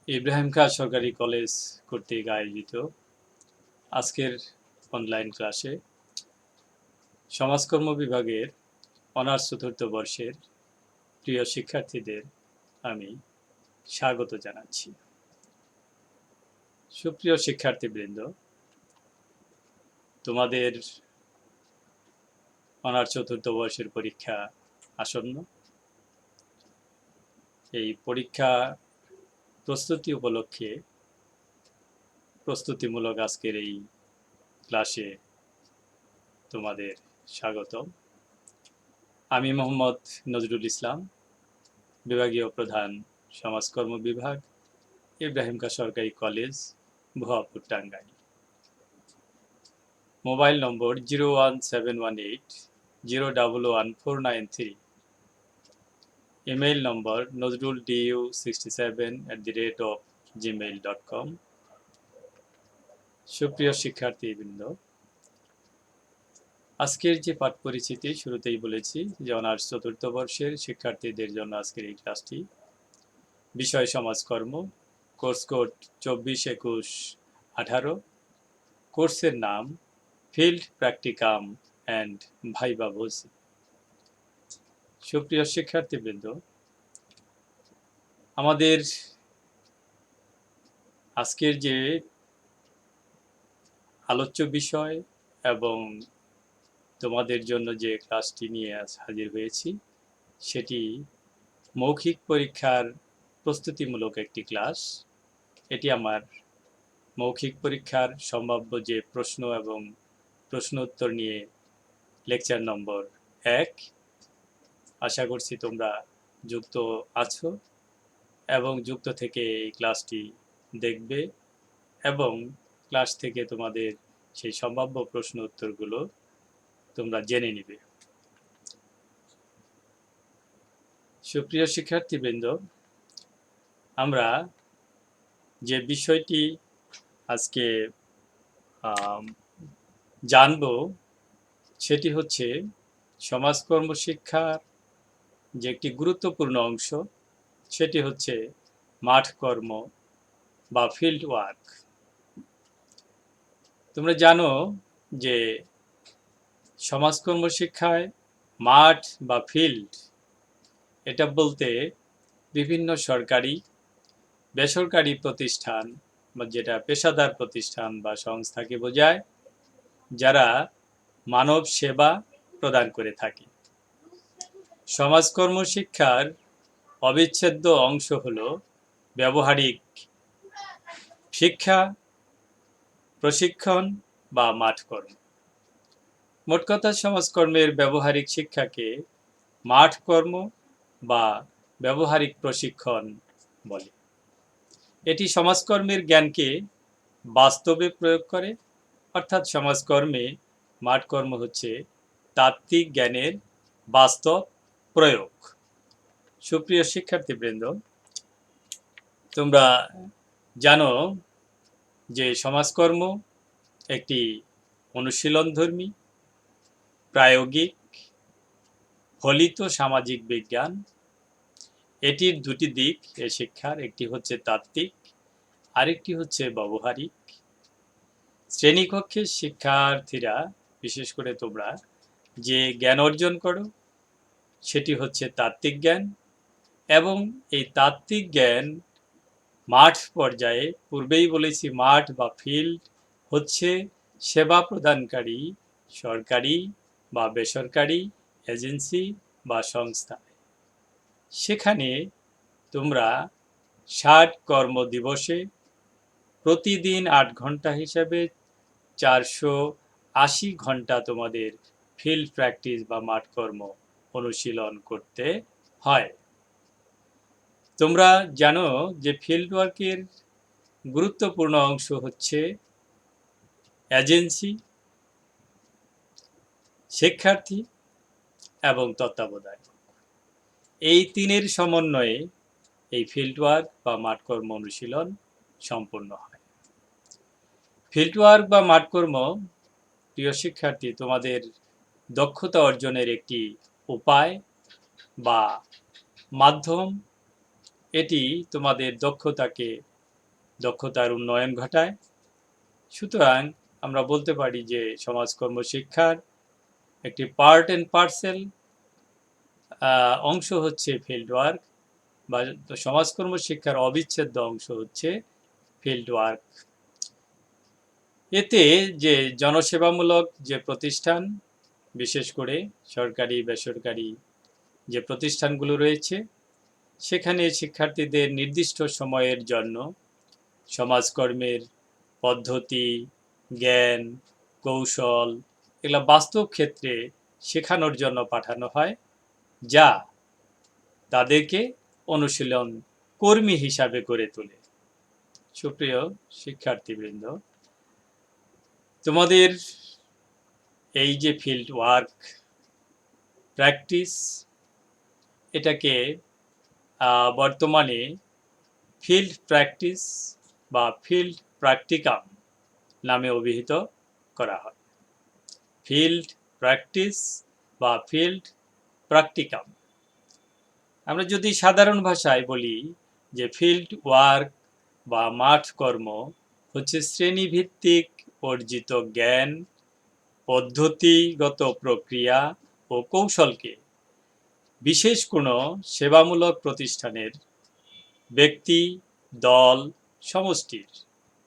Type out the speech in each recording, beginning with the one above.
ইব্রাহিম খাঁ সরকারি কলেজ কর্তৃক আয়োজিত আজকের অনলাইন ক্লাসে সমাজকর্ম বিভাগের অনার্স চতুর্থ বর্ষের প্রিয় শিক্ষার্থীদের আমি স্বাগত জানাচ্ছি। সুপ্রিয় শিক্ষার্থীবৃন্দ, তোমাদের অনার্স চতুর্থ বর্ষের পরীক্ষা আসন্ন। এই পরীক্ষা প্রস্তুতি উপলক্ষে প্রস্তুতিমূলক আজকের এই ক্লাসে তোমাদের স্বাগতম। আমি মোহাম্মদ নজরুল ইসলাম, বিভাগীয় প্রধান সমাজকর্ম বিভাগ, ইব্রাহিম খাঁ সরকারি college, Bhuapur, Tangail. Mobile number 01718011493। Email number নজরুলdu67@gmail.com। সুপ্রিয় শিক্ষার্থীবৃন্দ, আজকের যে পাঠ পরিচিতি শুরুতেই বলেছি যে অনার্স চতুর্থ বর্ষের শিক্ষার্থীদের জন্য আজকের এই ক্লাসটি। বিষয় সমাজকর্ম, কোর্স কোড 24-21-18। কোর্সের নাম ফিল্ড প্র্যাকটিকাম অ্যান্ড ভাইবা ভোসি। সুপ্রিয় শিক্ষার্থীবৃন্দ, আমাদের আজকের যে আলোচ্য বিষয় এবং তোমাদের জন্য যে ক্লাসটি নিয়ে হাজির হয়েছি সেটি মৌখিক পরীক্ষার প্রস্তুতিমূলক একটি ক্লাস। এটি আমার মৌখিক পরীক্ষার সম্ভাব্য যে প্রশ্ন এবং প্রশ্ন উত্তর নিয়ে লেকচার নম্বর 1। আশা করছি তোমরা যুক্ত আছো এবং যুক্ত থেকে এই ক্লাসটি দেখবে এবং ক্লাস থেকে তোমাদের সেই সম্ভাব্য প্রশ্ন উত্তরগুলো তোমরা জেনে নিবে। সুপ্রিয় শিক্ষার্থীবৃন্দ, আমরা যে বিষয়টি আজকে জানব সেটি হচ্ছে সমাজকর্ম শিক্ষার যে একটি গুরুত্বপূর্ণ অংশ, সেটি হচ্ছে মাঠকর্ম বা ফিল্ড ওয়ার্ক। তোমরা জানো যে সমাজকর্ম শিক্ষায় মাঠ বা ফিল্ড এটা বলতে বিভিন্ন সরকারি বেসরকারি প্রতিষ্ঠান বা যেটা পেশাদার প্রতিষ্ঠান বা সংস্থাকে বোঝায় যারা মানব সেবা প্রদান করে থাকে। সমাজকর্ম শিক্ষার অবিচ্ছেদ্য অংশ হলো ব্যবহারিক শিক্ষা, প্রশিক্ষণ বা মাঠকর্ম। মোট কথা সমাজকর্মের ব্যবহারিক শিক্ষাকে মাঠকর্ম বা ব্যবহারিক প্রশিক্ষণ বলে। এটি সমাজকর্মের জ্ঞানকে বাস্তবে প্রয়োগ করে, অর্থাৎ সমাজকর্মে মাঠকর্ম হচ্ছে তাত্ত্বিক জ্ঞানের বাস্তব প্রয়োগ। সুপ্রিয় শিক্ষার্থীবৃন্দ, তোমরা জানো যে সমাজকর্ম একটি অনুশীলনধর্মী, প্রায়োগিক, ফলিত সামাজিক বিজ্ঞান। এটির দুটি দিক এ শিক্ষার, একটি হচ্ছে তাত্ত্বিক, আরেকটি হচ্ছে ব্যবহারিক। শ্রেণীকক্ষের শিক্ষার্থীরা, বিশেষ করে তোমরা যে জ্ঞান অর্জন করো সেটি হচ্ছে তাত্ত্বিক জ্ঞান, এবং এই তাত্ত্বিক জ্ঞান মাঠ পর্যায়ে, পূর্বেই বলেছি মাঠ বা ফিল্ড হচ্ছে সেবা প্রদানকারী সরকারি বা বেসরকারি এজেন্সি বা সংস্থা। সেখানে তোমরা 60 কর্মদিবসে প্রতিদিন 8 ঘন্টা হিসাবে 480 ঘন্টা তোমাদের ফিল্ড প্র্যাকটিস বা মাঠকর্ম অনুশীলন করতে হয়। তোমরা জানো যে ফিল্ড ওয়ার্কের গুরুত্বপূর্ণ অংশ হচ্ছে এজেন্সি, শিক্ষার্থী এবং তত্ত্বাবধায়ক। এই তিনের সমন্বয়ে এই ফিল্ড ওয়ার্ক বা মাঠকর্ম অনুশীলন সম্পন্ন হয়। ফিল্ড ওয়ার্ক বা মাঠকর্ম, প্রিয় শিক্ষার্থী, তোমাদের দক্ষতা অর্জনের একটি উপায় বা মাধ্যম। এটি তোমাদের দক্ষতাকে দক্ষতার উন্নয়ন ঘটায়। সুতরাং আমরা বলতে পারি যে সমাজকর্ম শিক্ষার একটি পার্ট অ্যান্ড পার্সেল অংশ হচ্ছে ফিল্ড ওয়ার্ক, বা সমাজকর্ম শিক্ষার অবিচ্ছেদ্য অংশ হচ্ছে ফিল্ড ওয়ার্ক। এতে যে জনসেবামূলক যে প্রতিষ্ঠান, বিশেষ করে সরকারি বেসরকারি যে প্রতিষ্ঠানগুলো রয়েছে, সেখানে শিক্ষার্থীদের নির্দিষ্ট সময়ের জন্য সমাজকর্মের পদ্ধতি, জ্ঞান, কৌশল এগুলো বাস্তব ক্ষেত্রে শেখানোর জন্য পাঠানো হয়, যা তাদেরকে অনুশীলন কর্মী হিসাবে গড়ে তোলে। সুপ্রিয় শিক্ষার্থীবৃন্দ, তোমাদের এই যে ফিল্ড ওয়ার্ক প্র্যাকটিস, এটাকে বর্তমানে ফিল্ড প্র্যাকটিস বা ফিল্ড প্র্যাকটিকাম নামে অভিহিত করা হয়। ফিল্ড প্র্যাকটিস বা ফিল্ড প্র্যাকটিকাম। আমরা যদি সাধারণ ভাষায় বলি যে ফিল্ড ওয়ার্ক বা মাঠ কর্ম হচ্ছে শ্রেণীভিত্তিক অর্জিত জ্ঞান, পদ্ধতিগত প্রক্রিয়া ও কৌশলকে বিশেষ কোনো সেবামূলক প্রতিষ্ঠানের ব্যক্তি, দল, সমষ্টির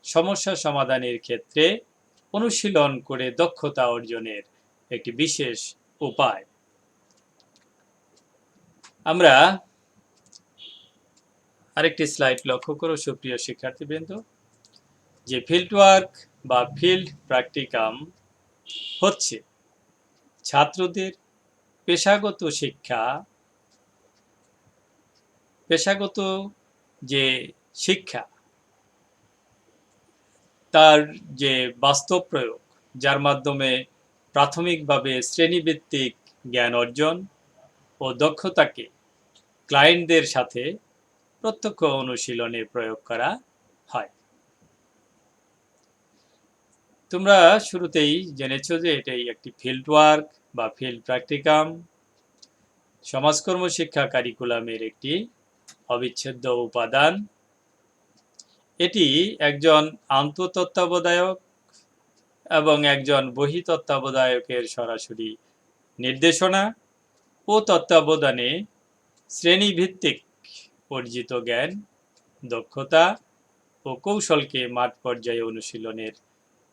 সমস্যা সমাধানের ক্ষেত্রে অনুশীলন করে দক্ষতা অর্জনের একটি বিশেষ উপায়। আমরা আরেকটি স্লাইড লক্ষ্য করো সুপ্রিয় শিক্ষার্থীবৃন্দ, যে ফিল্ড ওয়ার্ক বা ফিল্ড প্র্যাকটিকাম হচ্ছে ছাত্রদের পেশাগত যে শিক্ষা, তার যে বাস্তব প্রয়োগ, যার মাধ্যমে প্রাথমিকভাবে শ্রেণীভিত্তিক জ্ঞান অর্জন ও দক্ষতাকে ক্লায়েন্টদের সাথে প্রত্যক্ষ অনুশীলনে প্রয়োগ করা হয়। তোমরা শুরুতেই জেনেছ যে এটাই একটি ফিল্ড ওয়ার্ক বা ফিল্ড প্র্যাকটিকাম সমাজকর্ম শিক্ষা কারিকুলামের একটি অবিচ্ছেদ্য উপাদান। এটি একজন আন্তঃতত্ত্বাবধায়ক এবং একজন বহিঃতত্ত্বাবধায়কের সরাসরি নির্দেশনা ও তত্ত্বাবধানে শ্রেণীভিত্তিক অর্জিত জ্ঞান, দক্ষতা ও কৌশলকে মাঠ পর্যায়ে অনুশীলনের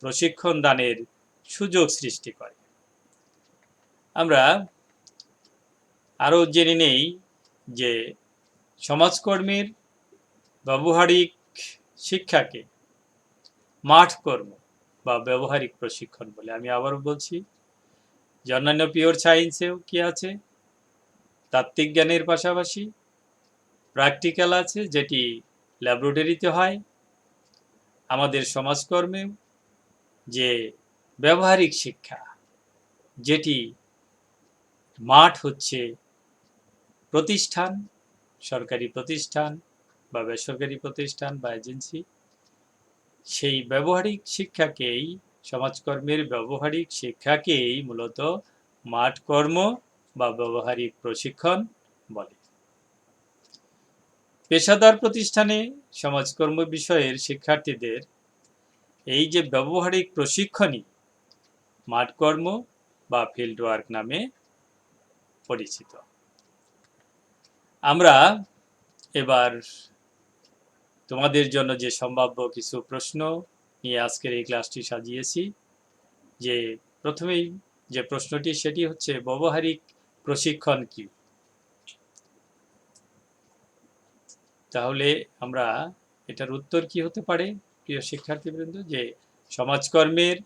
প্রশিক্ষণ দানের সুযোগ সৃষ্টি করে। আমরা আরও জেনে নেই যে সমাজকর্মের ব্যবহারিক শিক্ষাকে মাঠ কর্ম বা ব্যবহারিক প্রশিক্ষণ বলে। আমি আবারও বলছি যে অন্যান্য পিওর সায়েন্সেও কি আছে, তাত্ত্বিক জ্ঞানের পাশাপাশি প্র্যাকটিক্যাল আছে, যেটি ল্যাবরেটরিতে হয়। আমাদের সমাজকর্মেও যে ব্যবহারিক শিক্ষা, যেটি মাঠ হচ্ছে প্রতিষ্ঠান, সরকারি প্রতিষ্ঠান বা বেসরকারি প্রতিষ্ঠান বা এজেন্সি, সেই ব্যবহারিক শিক্ষাকেই, সমাজকর্মের ব্যবহারিক শিক্ষাকেই মূলত মাঠ কর্ম বা ব্যবহারিক প্রশিক্ষণ বলে। পেশাদার প্রতিষ্ঠানে সমাজকর্ম বিষয়ের শিক্ষার্থীদের এই যে ব্যবহারিক প্রশিক্ষণই মাঠ কর্ম বা ফিল্ড ওয়ার্ক নামে পরিচিত। আমরা এবার তোমাদের জন্য যে সম্ভাব্য কিছু প্রশ্ন নিয়ে আজকের এই ক্লাসটি সাজিয়েছি, যে প্রথমেই যে প্রশ্নটি সেটি হচ্ছে ব্যবহারিক প্রশিক্ষণ কি। তাহলে আমরা এটার উত্তর কি হতে পারে প্রিয় শিক্ষার্থীবৃন্দ, যে সমাজকর্মের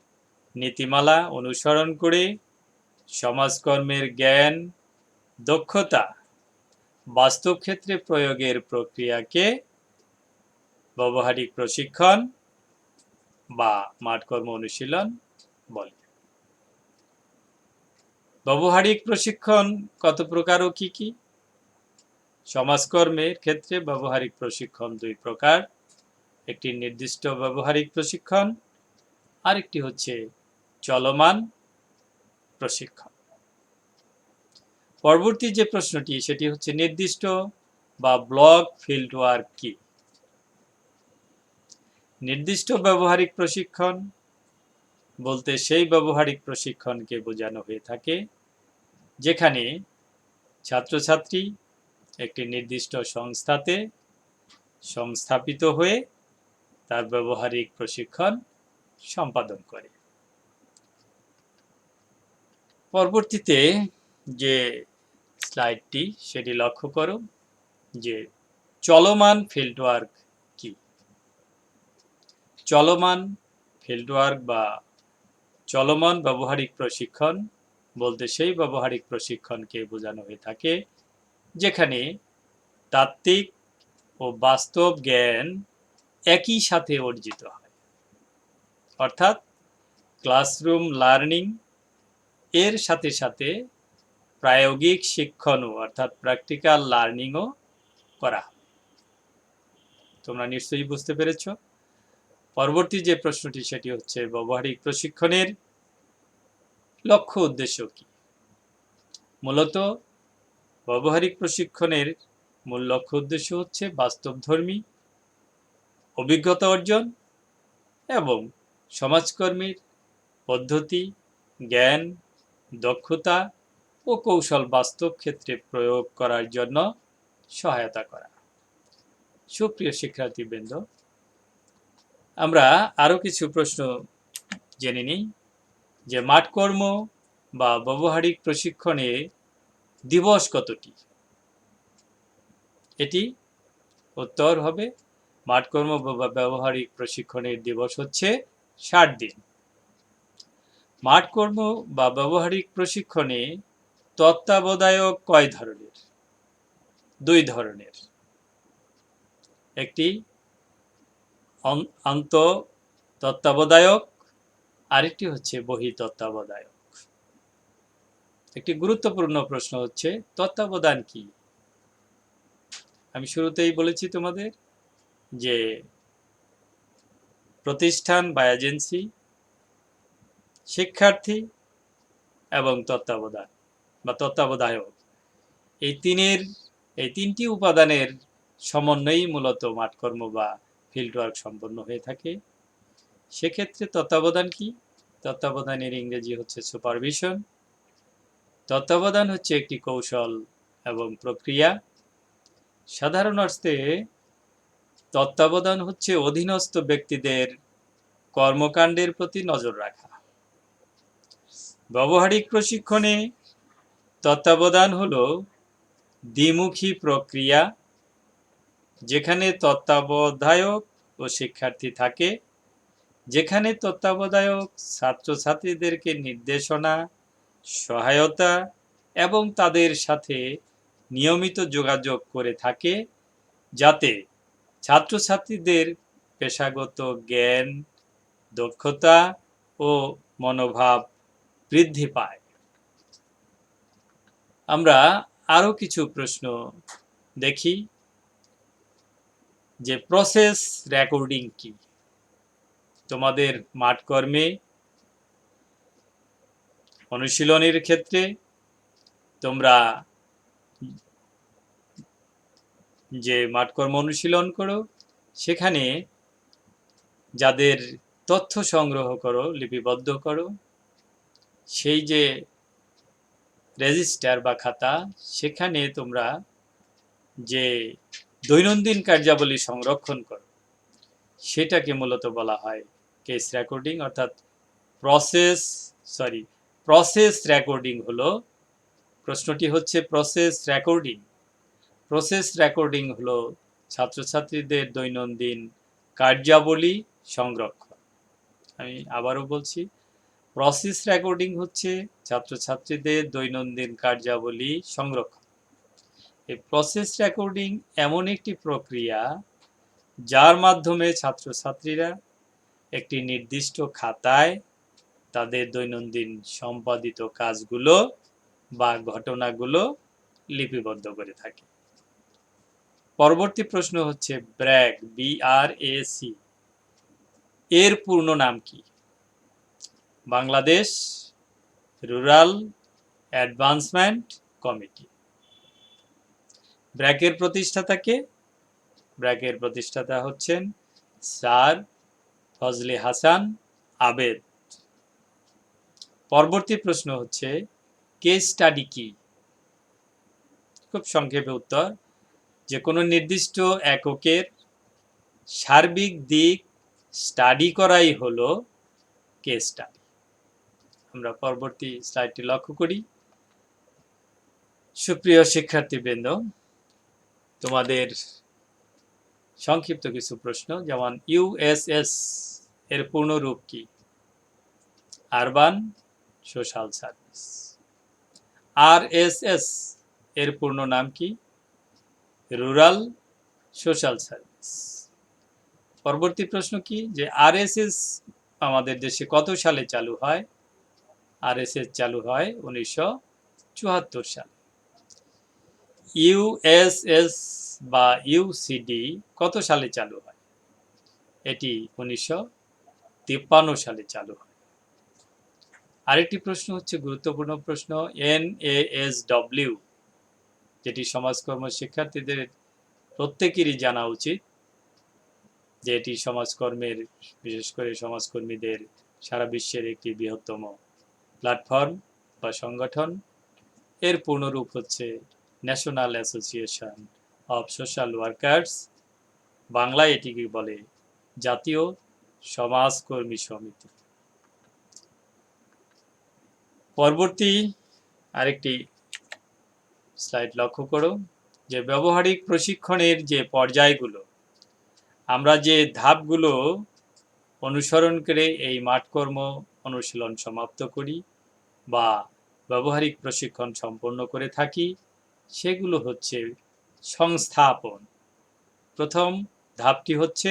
নীতিমালা অনুসরণ করে সমাজকর্মের জ্ঞান, দক্ষতা বাস্তব ক্ষেত্রে প্রয়োগের প্রক্রিয়াকে ব্যবহারিক প্রশিক্ষণ বা মাঠকর্ম অনুশীলন বলে। ব্যবহারিক প্রশিক্ষণ কত প্রকার ও কি কি? সমাজকর্মের ক্ষেত্রে ব্যবহারিক প্রশিক্ষণ দুই প্রকার, একটি নির্দিষ্ট ব্যবহারিক প্রশিক্ষণ, আরেকটি হচ্ছে চলমান প্রশিক্ষণ। পরবর্তী যে প্রশ্নটি সেটি হচ্ছে নির্দিষ্ট বা ব্লক ফিল্ড ওয়ার্ক কি। নির্দিষ্ট ব্যবহারিক প্রশিক্ষণ বলতে সেই ব্যবহারিক প্রশিক্ষণকে বোঝানো হয়ে থাকে যেখানে ছাত্রছাত্রী একটি নির্দিষ্ট সংস্থাতে সংস্থাপিত হয়ে তার ব্যবহারিক প্রশিক্ষণ সম্পাদন করে। পরবর্তীতে যে স্লাইডটি সেটি লক্ষ্য করো যে চলমান ফিল্ডওয়ার্ক কি। চলমান ফিল্ডওয়ার্ক বা চলমান ব্যবহারিক প্রশিক্ষণ বলতে সেই ব্যবহারিক প্রশিক্ষণকে বোঝানো হয়ে থাকে যেখানে তাত্ত্বিক ও বাস্তব জ্ঞান একই সাথে অর্জিত হয়, অর্থাৎ ক্লাসরুম লার্নিং এর সাথে সাথে প্রায়োগিক শিক্ষণও অর্থাৎ প্র্যাকটিক্যাল লার্নিংও করা। তোমরা নিশ্চয়ই বুঝতে পেরেছ। পরবর্তী যে প্রশ্নটি সেটি হচ্ছে ব্যবহারিক প্রশিক্ষণের লক্ষ্য উদ্দেশ্য কি। মূলত ব্যবহারিক প্রশিক্ষণের মূল লক্ষ্য উদ্দেশ্য হচ্ছে বাস্তবধর্মী অভিজ্ঞতা অর্জন এবং সমাজকর্মীর পদ্ধতি, জ্ঞান, দক্ষতা ও কৌশল বাস্তব ক্ষেত্রে প্রয়োগ করার জন্য সহায়তা করা। সুপ্রিয় শিক্ষার্থীবৃন্দ, আমরা আরও কিছু প্রশ্ন জেনে নিই যে মাঠকর্ম বা ব্যবহারিক প্রশিক্ষণে দিবস কতটি। এটি উত্তর হবে মাঠকর্ম বা ব্যবহারিক প্রশিক্ষণের দিবস হচ্ছে 60 দিন। মাঠকর্ম বা ব্যবহারিক প্রশিক্ষণে তত্ত্বাবধায়ক কয় ধরনের? 2 ধরনের। একটি আন্ত তত্ত্বাবধায়ক, আরেকটি হচ্ছে বহি তত্ত্বাবধায়ক। একটি গুরুত্বপূর্ণ প্রশ্ন হচ্ছে তত্ত্বাবধান কি। আমি শুরুতেই বলেছি তোমাদের যে প্রতিষ্ঠান বা এজেন্সি, শিক্ষার্থী এবং তত্ত্বাবধান বা তত্ত্বাবধায়ক, এই তিনটি উপাদানের সমন্বয়েই মূলত মাঠকর্ম বা ফিল্ডওয়ার্ক সম্পন্ন হয়ে থাকে। সেক্ষেত্রে তত্ত্বাবধান কি? তত্ত্বাবধানের ইংরেজি হচ্ছে সুপারভিশন। তত্ত্বাবধান হচ্ছে একটি কৌশল এবং প্রক্রিয়া। সাধারণ অর্থে তত্ত্বাবধান হচ্ছে অধীনস্থ ব্যক্তিদের কর্মকাণ্ডের প্রতি নজর রাখা। ব্যবহারিক প্রশিক্ষণে তত্ত্বাবধান হলো দ্বিমুখী প্রক্রিয়া, যেখানে তত্ত্বাবধায়ক ও শিক্ষার্থী থাকে, যেখানে তত্ত্বাবধায়ক ছাত্রছাত্রীদেরকে নির্দেশনা, সহায়তা এবং তাদের সাথে নিয়মিত যোগাযোগ করে থাকে যাতে ছাত্রছাত্রীদের পেশাগত জ্ঞান, দক্ষতা ও মনোভাব বৃদ্ধি পায়। আমরা আরও কিছু প্রশ্ন দেখি যে প্রসেস রেকর্ডিং কি। তোমাদের মাঠকর্মে অনুশীলনের ক্ষেত্রে তোমরা যে মাঠকর্ম অনুশীলন করো সেখানে যাদের তথ্য সংগ্রহ করো, লিপিবদ্ধ করো, সেই যে রেজিস্টার বা খাতা, সেখানে তোমরা যে দৈনন্দিন কার্যাবলী সংরক্ষণ করো সেটাকে মূলত বলা হয় কেস রেকর্ডিং, অর্থাৎ প্রসেস রেকর্ডিং হলো, প্রশ্নটি হচ্ছে প্রসেস রেকর্ডিং। প্রসেস রেকর্ডিং হলো ছাত্রছাত্রীদের দৈনন্দিন কার্যাবলী সংরক্ষণ। আমি আবারও বলছি, প্রসেস রেকর্ডিং হচ্ছে ছাত্রছাত্রীদের দৈনন্দিন কার্যাবলী সংরক্ষণ। এই প্রসেস রেকর্ডিং এমন একটি প্রক্রিয়া যার মাধ্যমে ছাত্রছাত্রীরা একটি নির্দিষ্ট খাতায় তাদের দৈনন্দিন সম্পাদিত কাজগুলো বা ঘটনাগুলো লিপিবদ্ধ করে থাকে। পরবর্তী প্রশ্ন হচ্ছে ব্র্যাক, BRAC এর পূর্ণ নাম কি? Bangladesh rural advancement committee. ব্র্যাকের প্রতিষ্ঠাতা কে? ব্র্যাকের প্রতিষ্ঠাতা হচ্ছেন স্যার ফজলে হাসান, আবেদ। পরবর্তী প্রশ্ন হচ্ছে কেস স্টাডি কি? খুব সংক্ষেপে উত্তর, যে কোনো নির্দিষ্ট এককের সার্বিক দিক স্টাডি করাই হলো কেস স্টাডি। আমরা পরবর্তী স্লাইডটি লক্ষ্য করি। সুপ্রিয় শিক্ষার্থীবৃন্দ, তোমাদের সংক্ষিপ্ত কিছু প্রশ্ন, যেমন ইউএসএস এর পূর্ণরূপ কি? Urban social service. আরএসএস এর পূর্ণ নাম কি? Rural social service. পরবর্তী প্রশ্ন কি, যে আরএসএস আমাদের দেশে কত সালে চালু হয়? আরএসএস চালু হয় 1974 সালে। ইউএসএস বা ইউসিডি কত সালে চালু হয়? এটি 1953 সালে চালু হয়। আরেকটি প্রশ্ন হচ্ছে গুরুত্বপূর্ণ প্রশ্ন, এনএএসডব্লিউ, যেটি সমাজকর্ম শিক্ষার্থীদের প্রত্যেকেরই জানা উচিত, যে এটি সমাজকর্মের, বিশেষ করে সমাজকর্মীদের সারা বিশ্বের একটি বৃহত্তম প্ল্যাটফর্ম বা সংগঠন। এর পূর্ণরূপ হচ্ছে national association of social workers, বাংলায় এটিকে বলে জাতীয় সমাজকর্মী সমিতি। পরবর্তী আরেকটি স্লাইড লক্ষ্য করো, যে ব্যবহারিক প্রশিক্ষণের যে পর্যায়গুলো, আমরা যে ধাপগুলো অনুসরণ করে এই মাঠকর্ম অনুশীলন সমাপ্ত করি বা ব্যবহারিক প্রশিক্ষণ সম্পন্ন করে থাকি, সেগুলো হচ্ছে সংস্থাপন। প্রথম ধাপটি হচ্ছে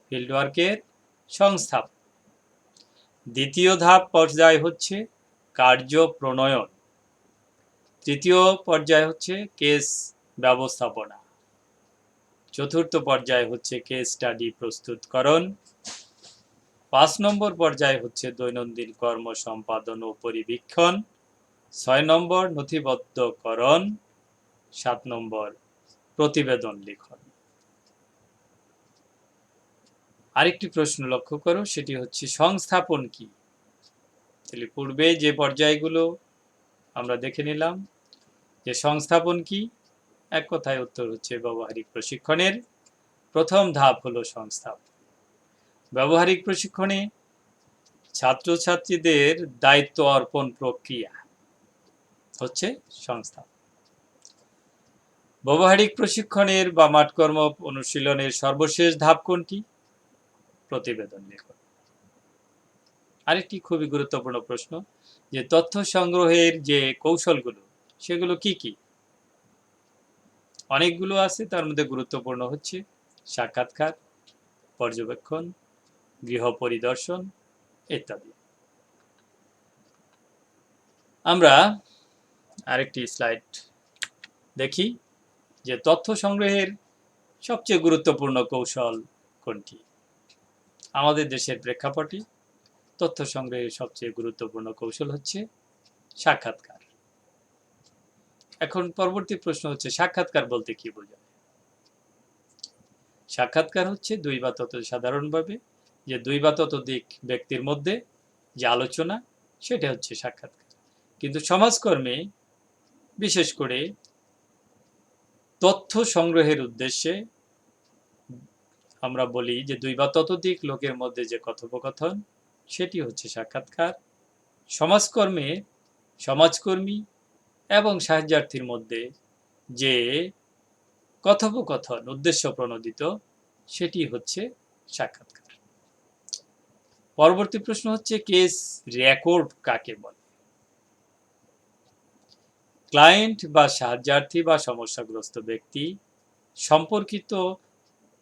ফিল্ড ওয়ার্কের সংস্থাপন। দ্বিতীয় ধাপ পর্যায় হচ্ছে কার্য প্রণয়ন। তৃতীয় পর্যায় হচ্ছে কেস ব্যবস্থাপনা। চতুর্থ পর্যায় হচ্ছে কেস স্টাডি প্রস্তুতকরণ। 5 নম্বর পর্যায় হচ্ছে দৈনন্দিন কর্ম সম্পাদন ও পরিবীক্ষণ। 6 নম্বর নথিবদ্ধকরণ। 7 নম্বর প্রতিবেদন লিখন। আরেকটি প্রশ্ন লক্ষ্য করো, সেটি হচ্ছে সংস্থাপন কি? তাহলে পূর্বে যে পর্যায়গুলো আমরা দেখে নিলাম, যে সংস্থাপন কি, এক কথায় উত্তর হচ্ছে ব্যবহারিক প্রশিক্ষণের প্রথম ধাপ হলো সংস্থাপন। ব্যবহারিক প্রশিক্ষণে ছাত্রছাত্রীদের দায়িত্ব অর্পণ প্রক্রিয়া হচ্ছে সংস্থাপন। ব্যবহারিক প্রশিক্ষণের বা মাঠকর্ম অনুশীলনের সর্বশেষ ধাপ কোনটি? প্রতিবেদন লেখন। আরেকটি খুবই গুরুত্বপূর্ণ প্রশ্ন, যে তথ্য সংগ্রহের যে কৌশলগুলো, সেগুলো কি কি? অনেকগুলো আছে, তার মধ্যে গুরুত্বপূর্ণ হচ্ছে সাক্ষাৎকার, পর্যবেক্ষণ, গৃহ পরিদর্শন ইত্যাদি। আমরা আরেকটি স্লাইড দেখি, যে তথ্য সংগ্রহের সবচেয়ে গুরুত্বপূর্ণ কৌশল কোনটি? আমাদের দেশের প্রেক্ষাপটে তথ্য সংগ্রহের সবচেয়ে গুরুত্বপূর্ণ কৌশল হচ্ছে সাক্ষাৎকার। এখন পরবর্তী প্রশ্ন হচ্ছে, সাক্ষাৎকার বলতে কি বোঝায়? সাক্ষাৎকার হচ্ছে দুই বা তত, সাধারণভাবে যে দুই বা ততোধিক ব্যক্তির মধ্যে যে আলোচনা, সেটা হচ্ছে সাক্ষাৎকার। কিন্তু সমাজকর্মে বিশেষ করে তথ্য সংগ্রহের উদ্দেশ্যে আমরা বলি যে দুই বা ততোধিক লোকের মধ্যে যে কথোপকথন, সেটি হচ্ছে সাক্ষাৎকার। সমাজকর্মে সমাজকর্মী এবং সাহায্যার্থীর মধ্যে যে কথোপকথন উদ্দেশ্য প্রণোদিত, সেটি হচ্ছে সাক্ষাৎকার। পরবর্তী প্রশ্ন হচ্ছে কেস রেকর্ড কাকে বলে? ক্লায়েন্ট বা সাহায্যার্থী বা সমস্যাগ্রস্ত ব্যক্তি সম্পর্কিত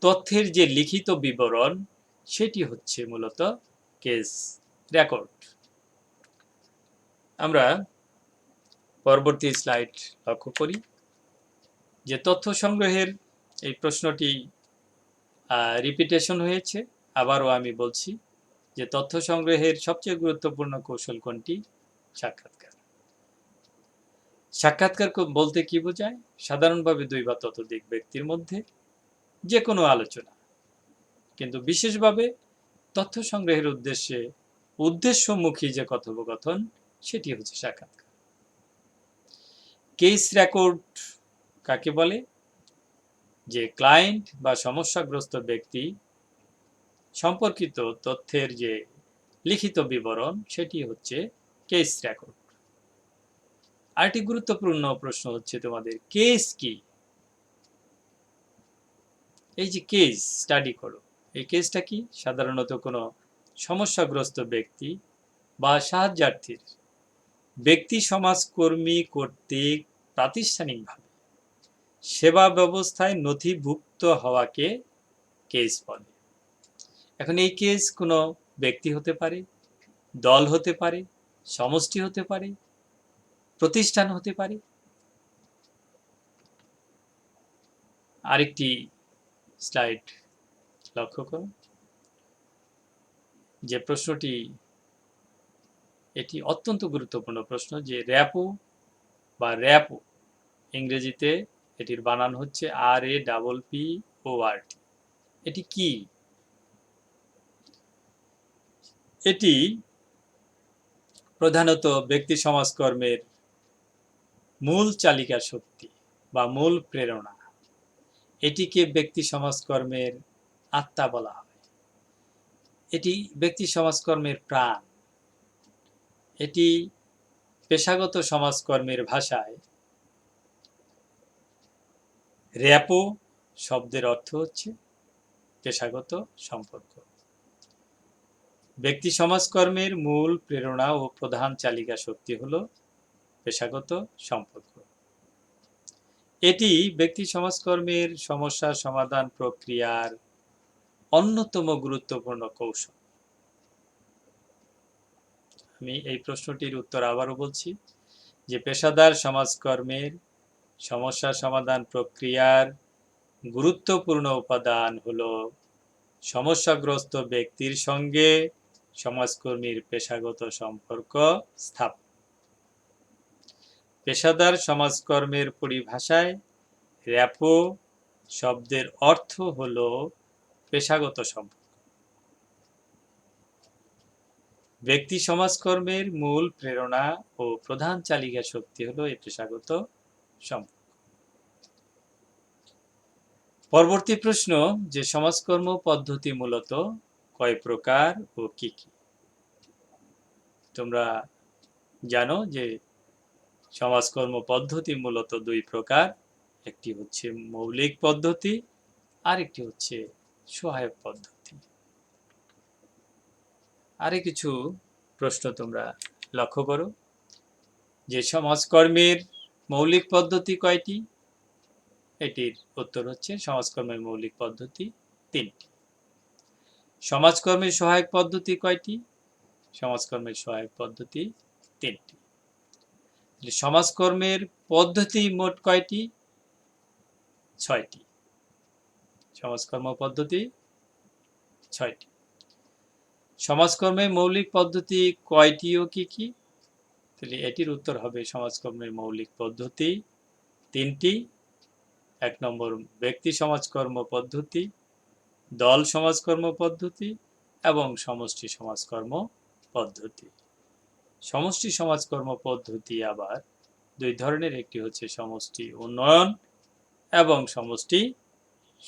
তথ্যের যে লিখিত বিবরণ, সেটি হচ্ছে মূলত কেস রেকর্ড। আমরা পরবর্তী স্লাইড লক্ষ্য করি, যে তথ্য সংগ্রহের এই প্রশ্নটি রিপিটেশন হয়েছে, আবারও আমি বলছি, যে তথ্য সংগ্রহের সবচেয়ে গুরুত্বপূর্ণ কৌশল কোনটি? সাক্ষাৎকার। সাক্ষাৎকার বলতে কি বোঝায়? সাধারণভাবে দুই বা ততোধিক ব্যক্তির মধ্যে যে কোনো আলোচনা, কিন্তু বিশেষভাবে তথ্য সংগ্রহের উদ্দেশ্যমুখী যে কথোপকথন সেটি হচ্ছে সাক্ষাৎকার। কেস রেকর্ড কাকে বলে? যে ক্লায়েন্ট বা সমস্যাগ্রস্ত ব্যক্তি সম্পর্কিত তথ্যের যে লিখিত বিবরণ সেটি হচ্ছে কেস রেকর্ড। আরেকটি গুরুত্বপূর্ণ প্রশ্ন হচ্ছে তোমাদের, কেস কি? এই যে কেস স্টাডি করো, এই কেসটা কি? সাধারণত কোনো সমস্যাগ্রস্ত ব্যক্তি বা সাহায্যার্থীর ব্যক্তি সমাজকর্মী কর্তৃক প্রাতিষ্ঠানিকভাবে সেবা ব্যবস্থায় নথিভুক্ত হওয়াকে কেস বলে। এখন এই কেস কোনো ব্যক্তি হতে পারে, দল হতে পারে, সমষ্টি হতে পারে, প্রতিষ্ঠান হতে পারে। আরেকটি স্লাইড লক্ষ্য করুন, যে প্রশ্নটি এটি অত্যন্ত গুরুত্বপূর্ণ প্রশ্ন, যে র্যাপো বা র্যাপো ইংরেজিতে এটির বানান হচ্ছে RAPPORT। এটি কি? এটি প্রধানত ব্যক্তি সমাজকর্মের মূল চালিকা শক্তি বা মূল প্রেরণা। এটিকে ব্যক্তি সমাজকর্মের আত্মা বলা হয়। এটি ব্যক্তি সমাজকর্মের প্রাণ। এটি পেশাগত সমাজকর্মের ভাষায় র্যাপো শব্দের অর্থ হচ্ছে পেশাগত সম্পর্ক। ব্যক্তি সমাজকর্মের মূল প্রেরণা ও প্রধান চালিকা শক্তি হল পেশাগত সম্পর্ক। এটি ব্যক্তি সমাজকর্মের সমস্যা সমাধান প্রক্রিয়ার অন্যতম গুরুত্বপূর্ণ কৌশল। আমি এই প্রশ্নটির উত্তর আবারও বলছি, যে পেশাদার সমাজকর্মের সমস্যা সমাধান প্রক্রিয়ার গুরুত্বপূর্ণ উপাদান হল সমস্যাগ্রস্ত ব্যক্তির সঙ্গে সমাজকর্মীর পেশাগত সম্পর্ক স্থাপন। পেশাদার সমাজকর্মের পরিভাষায় র্যাপো শব্দের অর্থ হল পেশাগত সম্পর্ক। ব্যক্তি সমাজকর্মের মূল প্রেরণা ও প্রধান চালিকা শক্তি হল এই পেশাগত সম্পর্ক। পরবর্তী প্রশ্ন, যে সমাজকর্ম পদ্ধতি মূলত কয় প্রকার ও কি কি? তোমরা জানো যে সমাজকর্ম পদ্ধতি মূলত দুই প্রকার, একটি হচ্ছে মৌলিক পদ্ধতি আর একটি হচ্ছে সহায়ক পদ্ধতি। আরে কিছু প্রশ্ন তোমরা লক্ষ্য করো, যে সমাজকর্মের মৌলিক পদ্ধতি কয়টি? এটির উত্তর হচ্ছে সমাজকর্মের মৌলিক পদ্ধতি তিনটি। সমাজকর্মের সহায়ক পদ্ধতি কয়টি? সমাজকর্মের সহায়ক পদ্ধতি তিনটি। সমাজকর্মের পদ্ধতি মোট কয়টি? 6টি। সমাজকর্ম পদ্ধতি 6টি। সমাজকর্মের মৌলিক পদ্ধতি কয়টি ও কি কি? তাহলে এটির উত্তর হবে সমাজকর্মের মৌলিক পদ্ধতি তিনটি। 1 নম্বর ব্যক্তি সমাজকর্ম পদ্ধতি, দল সমাজকর্ম পদ্ধতি এবং সমষ্টি সমাজকর্ম পদ্ধতি। সমষ্টি সমাজকর্ম পদ্ধতি আবার দুই ধরনের, একটি হচ্ছে সমষ্টি উন্নয়ন এবং সমষ্টি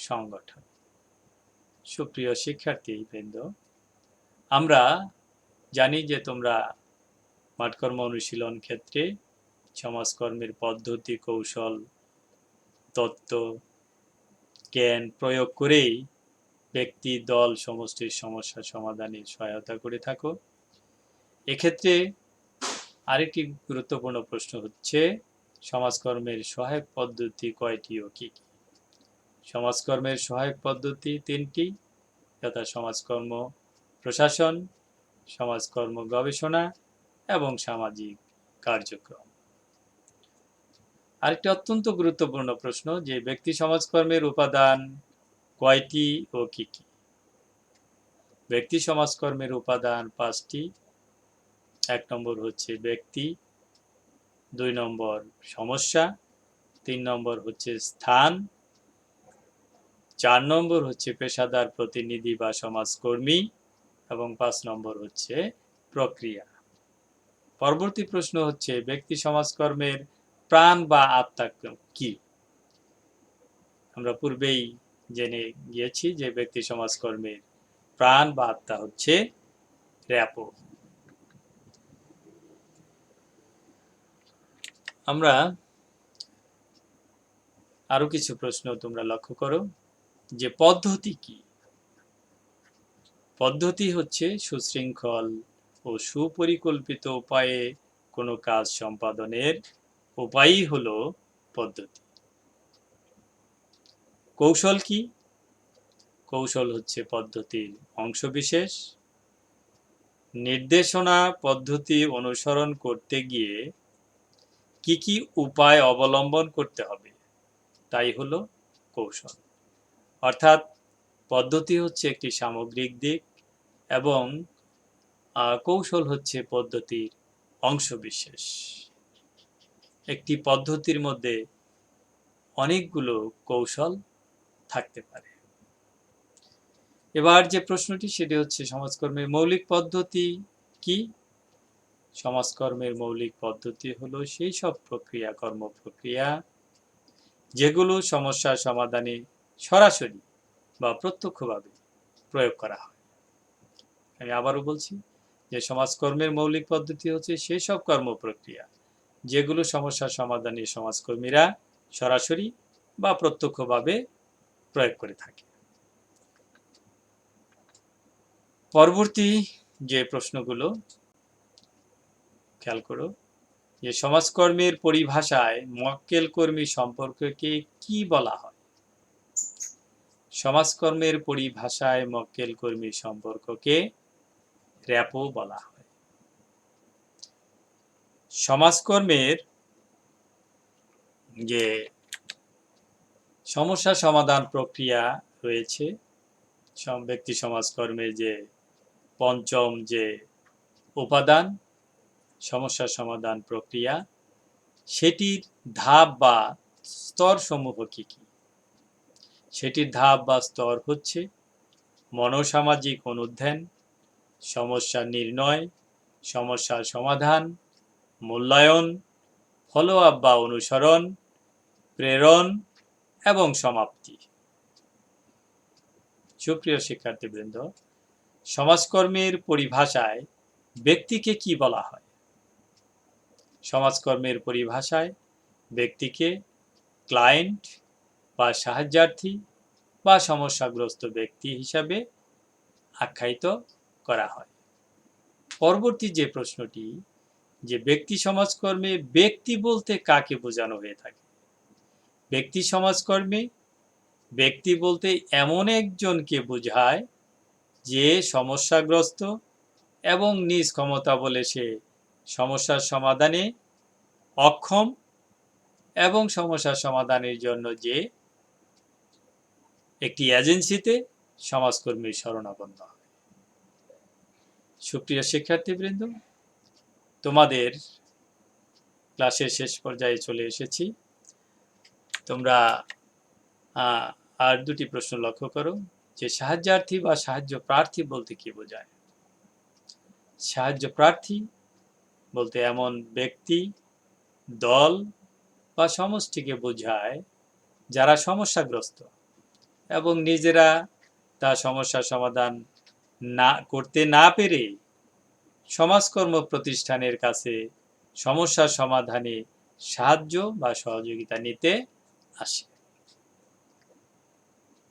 সংগঠন। সুপ্রিয় শিক্ষার্থীবৃন্দ, আমরা জানি যে তোমরা মাঠকর্ম অনুশীলন ক্ষেত্রে সমাজকর্মের পদ্ধতি, কৌশল, তত্ত্ব, জ্ঞান প্রয়োগ করেই ব্যক্তি, দল, সমষ্টির সমস্যা সমাধানে সহায়তা করে থাকো। এক্ষেত্রে আরেকটি গুরুত্বপূর্ণ প্রশ্ন হচ্ছে, সমাজকর্মের সহায়ক পদ্ধতি কয়টি ও কি কি? সমাজকর্মের সহায়ক পদ্ধতি তিনটি, যথা সমাজকর্ম প্রশাসন, সমাজকর্ম গবেষণা এবং সামাজিক কার্যক্রম। আরেকটি অত্যন্ত গুরুত্বপূর্ণ প্রশ্ন, যে ব্যক্তি সমাজকর্মের উপাদান কয়টি ও কি কি? ব্যক্তি সমাজকর্মের উপাদান 5টি। 1 নম্বর হচ্ছে ব্যক্তি, 2 নম্বর সমস্যা, 3 নম্বর হচ্ছে স্থান, 4 নম্বর হচ্ছে পেশাদার প্রতিনিধি বা সমাজকর্মী এবং 5 নম্বর হচ্ছে প্রক্রিয়া। পরবর্তী প্রশ্ন হচ্ছে ব্যক্তি সমাজকর্মের প্রাণ বা আত্মা কি? আমরা পূর্বেই জেনে গিয়েছি যে ব্যক্তি সমাজকর্মের প্রাণ বা আত্মা হচ্ছে র্যাপো। আমরা আরো কিছু প্রশ্ন তোমরা লক্ষ্য করো যে পদ্ধতি কি? পদ্ধতি হচ্ছে সুশৃঙ্খল ও সুপরিকল্পিত উপায়ে কোনো কাজ সম্পাদনের উপায়ই হলো পদ্ধতি। কৌশল কি? কৌশল হচ্ছে পদ্ধতির অংশবিশেষ। নির্দেশনা পদ্ধতি অনুসরণ করতে গিয়ে কি কি উপায় অবলম্বন করতে হবে তাই হলো কৌশল। অর্থাৎ পদ্ধতি হচ্ছে একটি সামগ্রিক দিক এবং কৌশল হচ্ছে পদ্ধতির অংশবিশেষ। একটি পদ্ধতির মধ্যে অনেকগুলো কৌশল থাকতে পারে। এবার যে প্রশ্নটি সেটি হচ্ছে সমাজকর্মের মৌলিক পদ্ধতি কি? সমাজকর্মের মৌলিক পদ্ধতি হলো সেই সব প্রক্রিয়া কর্মপ্রক্রিয়া যেগুলো সমস্যার সমাধানে সরাসরি বা প্রত্যক্ষভাবে প্রয়োগ করা হয়। আমি আবারও বলছি যে সমাজকর্মের মৌলিক পদ্ধতি হচ্ছে সেই সব কর্মপ্রক্রিয়া যেগুলো সমস্যার সমাধানে সমাজকর্মীরা সরাসরি বা প্রত্যক্ষভাবে প্রয়োগ করে থাকে। পরবর্তী যে প্রশ্নগুলো খেয়াল করো যে সমাজকর্মের পরিভাষায় মক্কেল কর্মী সম্পর্ককে কি বলা হয়? সমাজকর্মের পরিভাষায় মক্কেল কর্মী সম্পর্ককে র্যাপো বলা হয়। সমাজকর্মের যে সমস্যা সমাধান প্রক্রিয়া রয়েছে, ব্যক্তি সমাজকর্মের যে পঞ্চম যে উপাদান সমস্যা সমাধান প্রক্রিয়া, সেটির ধাপ বা স্তরসমূহ কি কি? সেটির ধাপ বা স্তর হচ্ছে মনোসামাজিক অনুধ্যান, সমস্যা নির্ণয়, সমস্যার সমাধান, মূল্যায়ন, ফলো আপ বা অনুসরণ, প্রেরণ এবং সমাপ্তি। সুপ্রিয় শিক্ষার্থীবৃন্দ, সমাজকর্মের পরিভাষায় ব্যক্তিকে কি বলা হয়? সমাজকর্মের পরিভাষায় ব্যক্তিকে ক্লায়েন্ট বা সাহায্যার্থী বা সমস্যাগ্রস্ত ব্যক্তি হিসাবে আখ্যায়িত করা হয়। পরবর্তী যে প্রশ্নটি যে ব্যক্তি সমাজকর্মে ব্যক্তি বলতে কাকে বোঝানো হয়ে থাকে? ব্যক্তি সমাজকর্মে ব্যক্তি বলতে এমন একজনকে বোঝায় যে সমস্যাগ্রস্ত এবং নিজ ক্ষমতা বলে সে সমস্যার সমাধানে অক্ষম এবং সমস্যার সমাধানের জন্য যে একটি এজেন্সিতে সমাজকর্মীর শরণাপন্ন হয়। সুপ্রিয় শিক্ষার্থীবৃন্দ, তোমাদের ক্লাসের শেষ পর্যায়ে চলে এসেছি। তোমরা আর দুটি প্রশ্ন লক্ষ্য করো যে সাহায্যার্থী বা সাহায্য প্রার্থী বলতে কি বোঝায়? সাহায্য প্রার্থী বলতে এমন ব্যক্তি, দল বা সমষ্টিকে বোঝায় যারা সমস্যাগ্রস্ত এবং নিজেরা তা সমস্যার সমাধান করতে না পেরে সমাজকর্ম প্রতিষ্ঠানের কাছে সমস্যার সমাধানে সাহায্য বা সহযোগিতা নিতে আসে।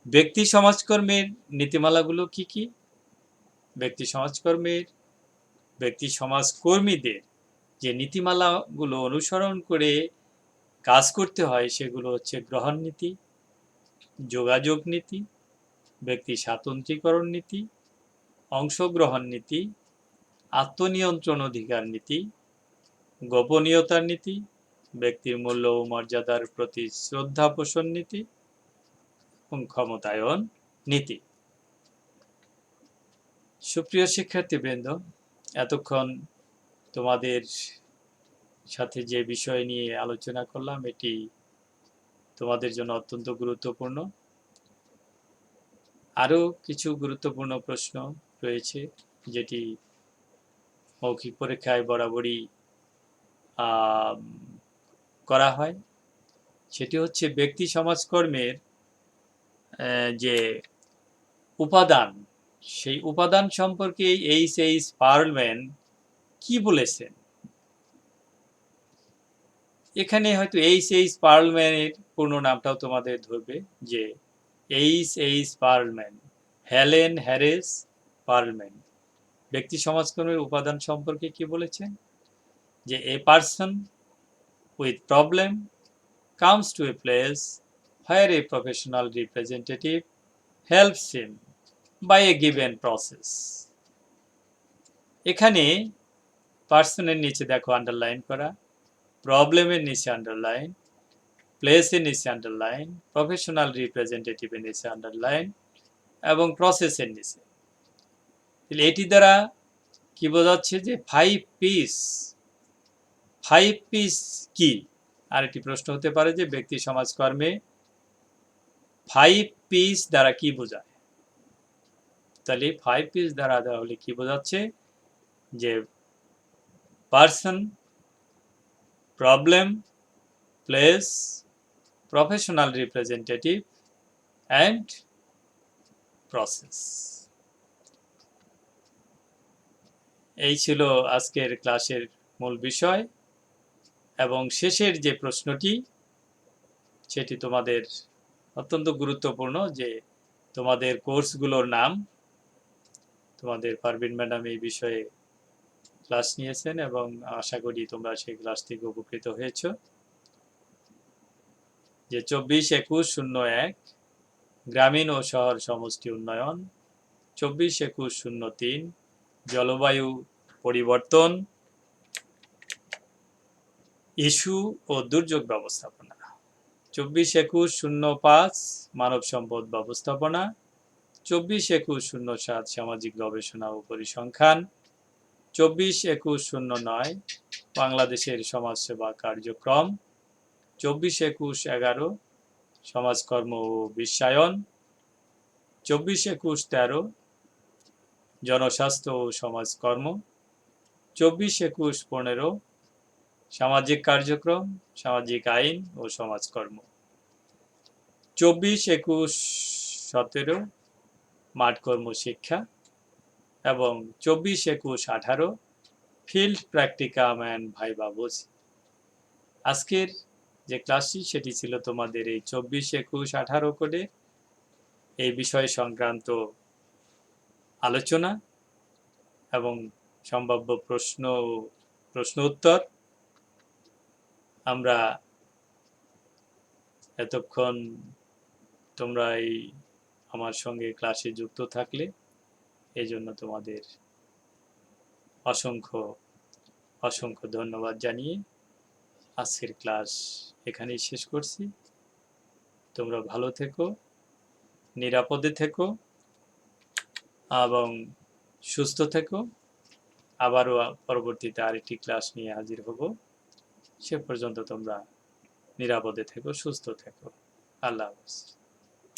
ব্যক্তি সমাজকর্মের নীতিমালাগুলো কি কি? ব্যক্তি সমাজকর্মীদের যে নীতিমালাগুলো অনুসরণ করে কাজ করতে হয় সেগুলো হচ্ছে গ্রহণ নীতি, যোগাযোগ নীতি, ব্যক্তি স্বাতন্ত্রীকরণ নীতি, অংশগ্রহণ নীতি, আত্মনিয়ন্ত্রণ অধিকার নীতি, গোপনীয়তার নীতি, ব্যক্তির মূল্য ও মর্যাদার প্রতি শ্রদ্ধা পোষণ নীতি এবং ক্ষমতায়ন নীতি। সুপ্রিয় শিক্ষার্থীবৃন্দ, এতক্ষণ তোমাদের সাথে যে বিষয় নিয়ে আলোচনা করলাম এটি তোমাদের জন্য অত্যন্ত গুরুত্বপূর্ণ। আরও কিছু গুরুত্বপূর্ণ প্রশ্ন রয়েছে, যেটি মৌখিক পরীক্ষায় বরাবরই করা হয়। সেটি হচ্ছে ব্যক্তি সমাজকর্মের যে উপাদান, সেই উপাদান সম্পর্কে এইচ পার্লম্যান কি বলেছেন। এখানে হয়তো এইচ পার্লম্যানের পূর্ণ নামটাও তোমাদের ধরবে, যে এইচ পার্লম্যান, হেলেন হ্যারিস পার্লম্যান ব্যক্তি সমাজকর্মের উপাদান সম্পর্কে কি বলেছেন, যে a person with problem comes to a place where a professional representative helps him by a given process. এখানে পার্সনের নিচে দেখো আন্ডারলাইন করা, প্রবলেমের নিচে আন্ডারলাইন, প্লেসের নিচে আন্ডারলাইন, প্রফেশনাল রিপ্রেজেন্টেটিভের নিচে আন্ডারলাইন এবং প্রসেসের নিচে। এটি দ্বারা কি বোঝাচ্ছে, যে ফাইভ পিস কি। আরেকটি প্রশ্ন হতে পারে যে ব্যক্তি সমাজকর্মে 5 পিস দ্বারা কি বোঝায়। তাহলে 5 পিস দ্বারা তাহলে কি বোঝাচ্ছে, যে person, problem, place, professional representative and process. এই ছিল আজকের ক্লাসের মূল বিষয়, এবং শেষের যে প্রশ্নটি সেটি তোমাদের অত্যন্ত গুরুত্বপূর্ণ, যে তোমাদের কোর্সগুলোর নাম। তোমাদের পারভিন ম্যাডাম এই বিষয়ে ক্লাস নিয়েছেন এবং আশা করি তোমরা সেই ক্লাস থেকে উপকৃত হয়েছ। যে 24-21-01 গ্রামীণ ও শহর সমষ্টি উন্নয়ন, 24-21-03 জলবায়ু পরিবর্তন, ইস্যু ও দুর্যোগ ব্যবস্থাপনা, 24-21-05 মানব সম্পদ ব্যবস্থাপনা, 24-21-07 সামাজিক গবেষণা ও পরিসংখ্যান, 24-21-09 বাংলাদেশের সমাজসেবা কার্যক্রম, 24-21-11 সমাজকর্ম ও বিশ্বায়ন, 24-21-13 জনস্বাস্থ্য ও সমাজকর্ম, 24-21-15 সামাজিক কার্যক্রম, সামাজিক আইন ও সমাজকর্ম, 24-21-17 মাঠকর্ম শিক্ষা এবং 24-21-18 ফিল্ড প্র্যাকটিকাম অ্যান্ড ভাইবা বুঝি। আজকের যে ক্লাসটি সেটি ছিল তোমাদের এই 24-21-18 কোডে এই বিষয় সংক্রান্ত আলোচনা এবং সম্ভাব্য প্রশ্ন উত্তর। আমরা এতক্ষণ তোমরা এই আমার সঙ্গে ক্লাসে যুক্ত থাকলে এই জন্য তোমাদের অসংখ্য ধন্যবাদ জানিয়ে আজকের ক্লাস এখানেই শেষ করছি। তোমরা ভালো থেকো, নিরাপদে থেকো এবং সুস্থ থেকো। আবারও পরবর্তীতে আরেকটি ক্লাস নিয়ে হাজির হব। সে পর্যন্ত তোমরা নিরাপদে থেকো, সুস্থ থেকো। আল্লাহ হাফেজ।